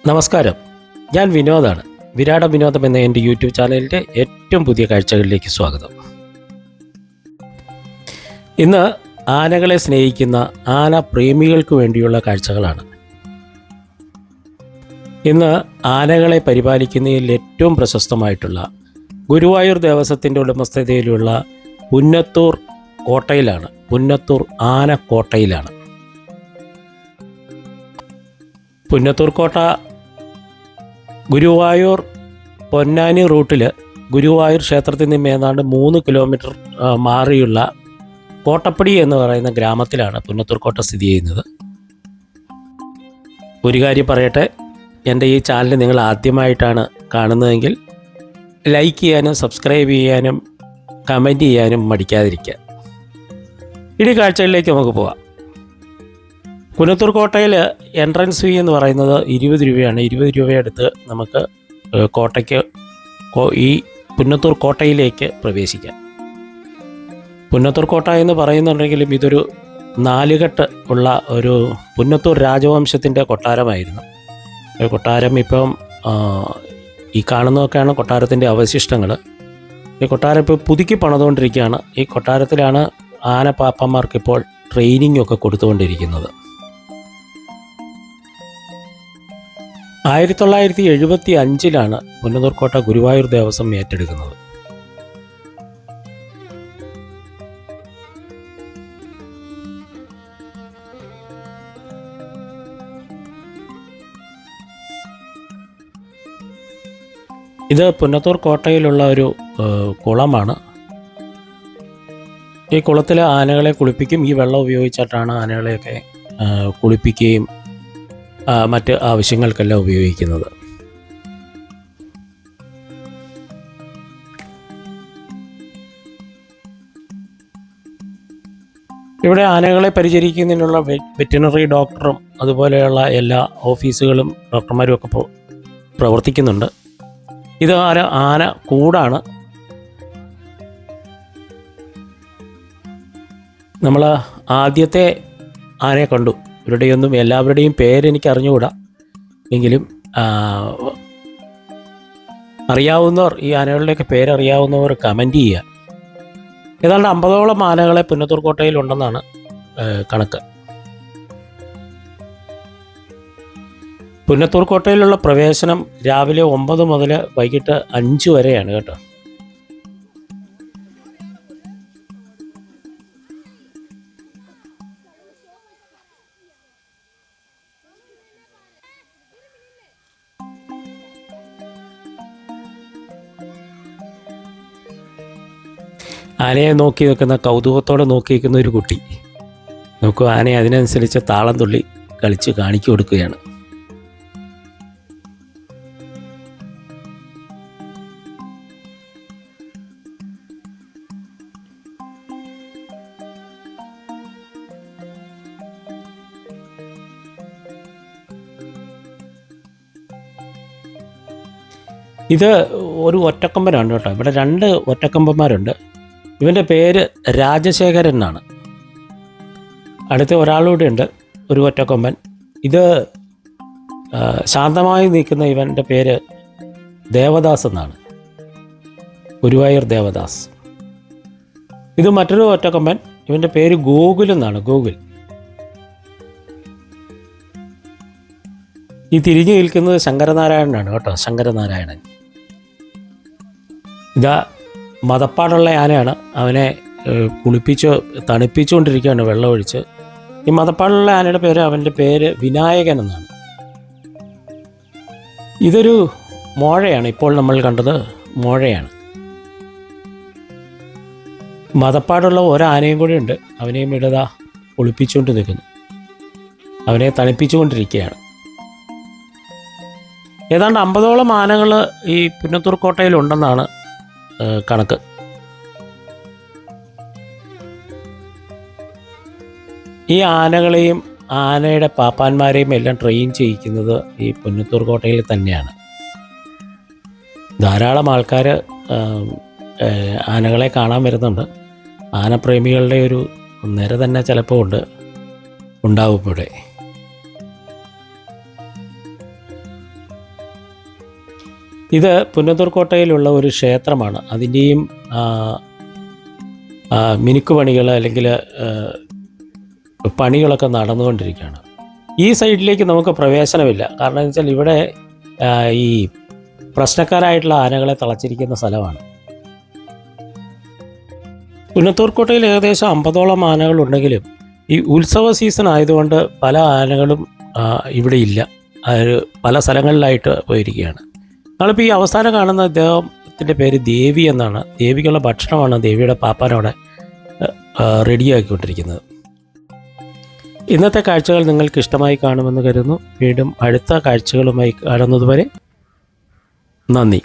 നമസ്കാരം, ഞാൻ വിനോദാണ്. വിരാട വിനോദം എന്ന എൻ്റെ യൂട്യൂബ് ചാനലിൻ്റെ ഏറ്റവും പുതിയ കാഴ്ചകളിലേക്ക് സ്വാഗതം. ഇന്ന് ആനകളെ സ്നേഹിക്കുന്ന ആന പ്രേമികൾക്ക് വേണ്ടിയുള്ള കാഴ്ചകളാണ്. ഇന്ന് ആനകളെ പരിപാലിക്കുന്നതിൽ ഏറ്റവും പ്രശസ്തമായിട്ടുള്ള ഗുരുവായൂർ ദേവസ്വത്തിൻ്റെ ഉടമസ്ഥതയിലുള്ള പുന്നത്തൂർ കോട്ടയിലാണ്. പുന്നത്തൂർ ആനക്കോട്ടയിലാണ്. പുന്നത്തൂർ കോട്ട ഗുരുവായൂർ പൊന്നാനി റൂട്ടിൽ ഗുരുവായൂർ ക്ഷേത്രത്തിൽ നിന്ന് ഏതാണ്ട് 3 കിലോമീറ്റർ മാറിയുള്ള കോട്ടപ്പടി എന്ന് പറയുന്ന ഗ്രാമത്തിലാണ് പുന്നത്തൂർ കോട്ട സ്ഥിതി ചെയ്യുന്നത്. ഒരു കാര്യം പറയട്ടെ, എൻ്റെ ഈ ചാനൽ നിങ്ങൾ ആദ്യമായിട്ടാണ് കാണുന്നതെങ്കിൽ ലൈക്ക് ചെയ്യാനും സബ്സ്ക്രൈബ് ചെയ്യാനും കമൻറ്റ് ചെയ്യാനും മടിക്കാതിരിക്കുക. ഇനി കാഴ്ചകളിലേക്ക് നമുക്ക് പോവാം. പുന്നത്തൂർ കോട്ടയിൽ എൻട്രൻസ് ഫീ എന്ന് പറയുന്നത് 20 രൂപയാണ്. 20 രൂപയെടുത്ത് നമുക്ക് കോട്ടയ്ക്ക് ഈ പുന്നത്തൂർ കോട്ടയിലേക്ക് പ്രവേശിക്കാം. പുന്നത്തൂർ കോട്ട എന്ന് പറയുന്നുണ്ടെങ്കിലും ഇതൊരു 4 കെട്ട് ഉള്ള ഒരു പുന്നത്തൂർ രാജവംശത്തിൻ്റെ കൊട്ടാരമായിരുന്നു. കൊട്ടാരം ഇപ്പം ഈ കാണുന്നതൊക്കെയാണ് കൊട്ടാരത്തിൻ്റെ അവശിഷ്ടങ്ങൾ. ഈ കൊട്ടാരം ഇപ്പോൾ പുതുക്കി പണിതുകൊണ്ടിരിക്കുകയാണ്. ഈ കൊട്ടാരത്തിലാണ് ആനപ്പാപ്പന്മാർക്കിപ്പോൾ ട്രെയിനിങ് ഒക്കെ കൊടുത്തുകൊണ്ടിരിക്കുന്നത്. 1975 പുന്നത്തൂർ കോട്ട ഗുരുവായൂർ ദേവസ്വം ഏറ്റെടുക്കുന്നത്. ഇത് പുന്നത്തൂർ കോട്ടയിലുള്ള ഒരു കുളമാണ്. ഈ കുളത്തിൽ ആനകളെ കുളിപ്പിക്കും. ഈ വെള്ളം ഉപയോഗിച്ചിട്ടാണ് ആനകളെയൊക്കെ കുളിപ്പിക്കുകയും മറ്റ് ആവശ്യങ്ങൾക്കെല്ലാം ഉപയോഗിക്കുന്നത്. ഇവിടെ ആനകളെ പരിചരിക്കുന്നതിനുള്ള വെറ്റിനറി ഡോക്ടറും അതുപോലെയുള്ള എല്ലാ ഓഫീസുകളും ഡോക്ടർമാരും ഒക്കെ പ്രവർത്തിക്കുന്നുണ്ട്. ഇത് ആന കൂടാണ്. നമ്മൾ ആദ്യത്തെ ആനയെ കണ്ടു. എല്ലാവരുടെയും പേരെനിക്ക് അറിഞ്ഞുകൂടാ, എങ്കിലും അറിയാവുന്നവർ, ഈ ആനകളുടെയൊക്കെ പേരറിയാവുന്നവർ കമൻറ്റ് ചെയ്യുക. ഏതാണ്ട് 50ഓളം ആനകളെ പുന്നത്തൂർ കോട്ടയിലുണ്ടെന്നാണ് കണക്ക്. പുന്നത്തൂർ കോട്ടയിലുള്ള പ്രവേശനം രാവിലെ 9 മുതൽ വൈകിട്ട് 5 വരെയാണ് കേട്ടോ. ആനയെ നോക്കി നിൽക്കുന്ന, കൗതുകത്തോടെ നോക്കി നിൽക്കുന്ന ഒരു കുട്ടി. നോക്കൂ, ആനയെ അതിനനുസരിച്ച് താളം തുള്ളി കളിച്ച് കാണിച്ചു കൊടുക്കുകയാണ്. ഇത് ഒരു ഒറ്റക്കൊമ്പനാണ് കേട്ടോ. ഇവിടെ 2 ഒറ്റക്കൊമ്പന്മാരുണ്ട്. ഇവൻ്റെ പേര് രാജശേഖരൻ എന്നാണ്. അടുത്ത ഒരാളൂടെ ഉണ്ട്, ഒരു ഒറ്റക്കൊമ്പൻ. ഇത് ശാന്തമായി നിൽക്കുന്ന ഇവൻ്റെ പേര് ദേവദാസ് എന്നാണ്, ഗുരുവായൂർ ദേവദാസ്. ഇത് മറ്റൊരു ഒറ്റക്കൊമ്പൻ. ഇവൻ്റെ പേര് ഗോകുൽ എന്നാണ്, ഗോകുൽ. ഈ തിരിഞ്ഞു നിൽക്കുന്നത് ശങ്കരനാരായണനാണ് കേട്ടോ, ശങ്കരനാരായണൻ. ഇതാ മതപ്പാടുള്ള ആനയാണ്. അവനെ തണുപ്പിച്ചുകൊണ്ടിരിക്കുകയാണ് വെള്ളമൊഴിച്ച്. ഈ മതപ്പാടുള്ള ആനയുടെ പേര്, അവൻ്റെ പേര് വിനായകൻ എന്നാണ്. ഇതൊരു മോഴയാണ്. ഇപ്പോൾ നമ്മൾ കണ്ടത് മോഴയാണ്. മതപ്പാടുള്ള ഒരാനയും കൂടി ഉണ്ട്. അവനെയും ഇടതാ കുളിപ്പിച്ചുകൊണ്ട് നിൽക്കുന്നു. അവനെ തണുപ്പിച്ചുകൊണ്ടിരിക്കുകയാണ്. ഏതാണ്ട് 50ഓളം ആനകൾ ഈ പുന്നത്തൂർ കോട്ടയിലുണ്ടെന്നാണ് കണക്ക്. ഈ ആനകളെയും ആനയുടെ പാപ്പാന്മാരെയും എല്ലാം ട്രെയിൻ ചെയ്യിക്കുന്നത് ഈ പുന്നത്തൂർ കോട്ടയിൽ തന്നെയാണ്. ധാരാളം ആൾക്കാർ ആനകളെ കാണാൻ വരുന്നുണ്ട്. ആനപ്രേമികളുടെ ഒരു നിര തന്നെ ചിലപ്പോൾ ഉണ്ടാവും ഇവിടെ. ഇത് പുന്നത്തൂർ കോട്ടയിലുള്ള ഒരു ക്ഷേത്രമാണ്. അതിൻ്റെയും മിനുക്കുപണികൾ അല്ലെങ്കിൽ പണികളൊക്കെ നടന്നുകൊണ്ടിരിക്കുകയാണ്. ഈ സൈഡിലേക്ക് നമുക്ക് പ്രവേശനമില്ല. കാരണം എന്ന് വെച്ചാൽ ഇവിടെ ഈ പ്രശ്നക്കാരായിട്ടുള്ള ആനകളെ തളച്ചിരിക്കുന്ന സ്ഥലമാണ്. പുന്നത്തൂർ കോട്ടയിൽ ഏകദേശം 50ഓളം ആനകളുണ്ടെങ്കിലും ഈ ഉത്സവ സീസൺ ആയതുകൊണ്ട് പല ആനകളും ഇവിടെ ഇല്ല. പല സ്ഥലങ്ങളിലായിട്ട് പോയിരിക്കുകയാണ്. നമ്മളിപ്പോൾ ഈ അവസാനം കാണുന്ന അദ്ദേഹത്തിൻ്റെ പേര് ദേവി എന്നാണ്. ദേവിക്കുള്ള ഭക്ഷണമാണ് ദേവിയുടെ പാപ്പാനോടെ റെഡിയാക്കിക്കൊണ്ടിരിക്കുന്നത്. ഇന്നത്തെ കാഴ്ചകൾ നിങ്ങൾക്ക് ഇഷ്ടമായി കാണുമെന്ന് കരുതുന്നു. വീണ്ടും അടുത്ത കാഴ്ചകളുമായി കാണുന്നതുവരെ നന്ദി.